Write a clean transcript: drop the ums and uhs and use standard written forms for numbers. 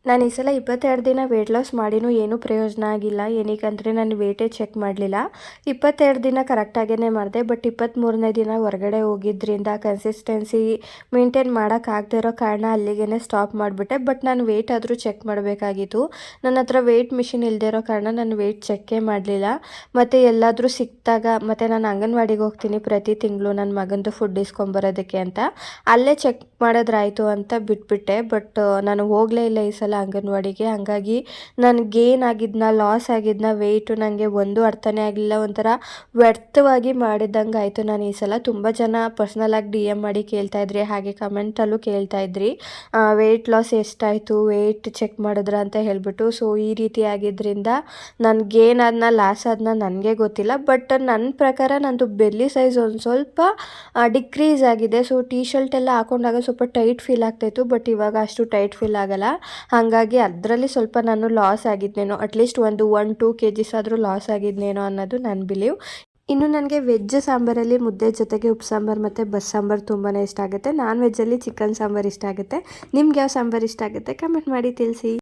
ನಾನು ಈ ಸಲ 22 ದಿನ ವೇಟ್ ಲಾಸ್ ಮಾಡಿನೂ ಏನೂ ಪ್ರಯೋಜನ ಆಗಿಲ್ಲ. ಏನಕ್ಕಂದರೆ ನಾನು ವೇಟೇ ಚೆಕ್ ಮಾಡಲಿಲ್ಲ. 22 ದಿನ ಕರೆಕ್ಟಾಗೇ ಮಾಡಿದೆ. ಬಟ್ 23ನೇ ದಿನ ಹೊರಗಡೆ ಹೋಗಿದ್ದರಿಂದ ಕನ್ಸಿಸ್ಟೆನ್ಸಿ ಮೇಂಟೈನ್ ಮಾಡೋಕ್ಕಾಗದೇ ಇರೋ ಕಾರಣ ಅಲ್ಲಿಗೆ ಸ್ಟಾಪ್ ಮಾಡಿಬಿಟ್ಟೆ. ಬಟ್ ನಾನು ವೇಟ್ ಆದರೂ ಚೆಕ್ ಮಾಡಬೇಕಾಗಿತ್ತು. ನನ್ನ ಹತ್ರ ವೇಟ್ ಮಿಷಿನ್ ಇಲ್ಲದೆ ಇರೋ ಕಾರಣ ನಾನು ವೇಟ್ ಚೆಕ್ಕೇ ಮಾಡಲಿಲ್ಲ. ಮತ್ತು ಎಲ್ಲಾದರೂ ಸಿಕ್ಕಿದಾಗ ಮತ್ತು ನಾನು ಅಂಗನವಾಡಿಗೆ ಹೋಗ್ತೀನಿ ಪ್ರತಿ ತಿಂಗಳು ನನ್ನ ಮಗಂದು ಫುಡ್ ಇಸ್ಕೊಂಬರೋದಕ್ಕೆ ಅಂತ. ಅಲ್ಲೇ ಚೆಕ್ ಮಾಡಿದ್ರಾಯ್ತು ಅಂತ ಬಿಟ್ಬಿಟ್ಟೆ. ಬಟ್ ನಾನು ಹೋಗಲೇ ಇಲ್ಲ ಈ ಸಲ ಅಂಗನವಾಡಿಗೆ. ಹಾಗಾಗಿ ನಾನು ಗೇನ್ ಆಗಿದ್ನ ಲಾಸ್ ಆಗಿದ್ನ ವೆಯ್ಟು ನನಗೆ ಒಂದು ಅರ್ಥನೇ ಆಗಲಿಲ್ಲ. ಒಂಥರ ವ್ಯರ್ಥವಾಗಿ ಮಾಡಿದ್ದಂಗೆ ಆಯಿತು ನಾನು ಈ ಸಲ. ತುಂಬ ಜನ ಪರ್ಸ್ನಲಾಗಿ DM ಮಾಡಿ ಕೇಳ್ತಾಯಿದ್ರಿ, ಹಾಗೆ ಕಮೆಂಟಲ್ಲೂ ಕೇಳ್ತಾಯಿದ್ರಿ ವೆಯ್ಟ್ ಲಾಸ್ ಎಷ್ಟಾಯಿತು, ವೆಯ್ಟ್ ಚೆಕ್ ಮಾಡಿದ್ರ ಅಂತ ಹೇಳಿಬಿಟ್ಟು. ಸೊ ಈ ರೀತಿ ಆಗಿದ್ದರಿಂದ ನಾನು ಗೇನ್ ಆದ್ನ ಲಾಸ್ ಆದ್ನ ನನಗೆ ಗೊತ್ತಿಲ್ಲ. ಬಟ್ ನನ್ನ ಪ್ರಕಾರ ನಂದು ಬೆಲ್ಲಿ ಸೈಜ್ ಒಂದು ಸ್ವಲ್ಪ ಡಿಕ್ರೀಸ್ ಆಗಿದೆ. ಸೊ ಟೀ ಶರ್ಟ್ ಎಲ್ಲ ಹಾಕೊಂಡಾಗ ಸ್ವಲ್ಪ ಟೈಟ್ ಫೀಲ್ ಆಗ್ತಾಯಿತ್ತು. ಬಟ್ ಇವಾಗ ಅಷ್ಟು ಟೈಟ್ ಫೀಲ್ ಆಗಲ್ಲ. ಹಾಗಾಗಿ ಅದರಲ್ಲಿ ಸ್ವಲ್ಪ ನಾನು ಲಾಸ್ ಆಗಿದ್ನೇನೋ, ಅಟ್ಲೀಸ್ಟ್ 1-2 kgs ಆದರೂ ಲಾಸ್ ಆಗಿದ್ನೇನೋ ಅನ್ನೋದು ನನ್ನ ಬಿಲೀವ್. ಇನ್ನು ನನಗೆ ವೆಜ್ ಸಾಂಬಾರಲ್ಲಿ ಮುದ್ದೆ ಜೊತೆಗೆ ಉಪ್ಸಾಂಬಾರು ಮತ್ತು ಬಸ್ಸಾಂಬಾರು ತುಂಬಾ ಇಷ್ಟ ಆಗುತ್ತೆ. ನಾನ್ ವೆಜ್ಜಲ್ಲಿ ಚಿಕನ್ ಸಾಂಬಾರು ಇಷ್ಟ ಆಗುತ್ತೆ. ನಿಮ್ಗೆ ಯಾವ ಸಾಂಬಾರು ಇಷ್ಟ ಆಗುತ್ತೆ ಕಮೆಂಟ್ ಮಾಡಿ ತಿಳಿಸಿ.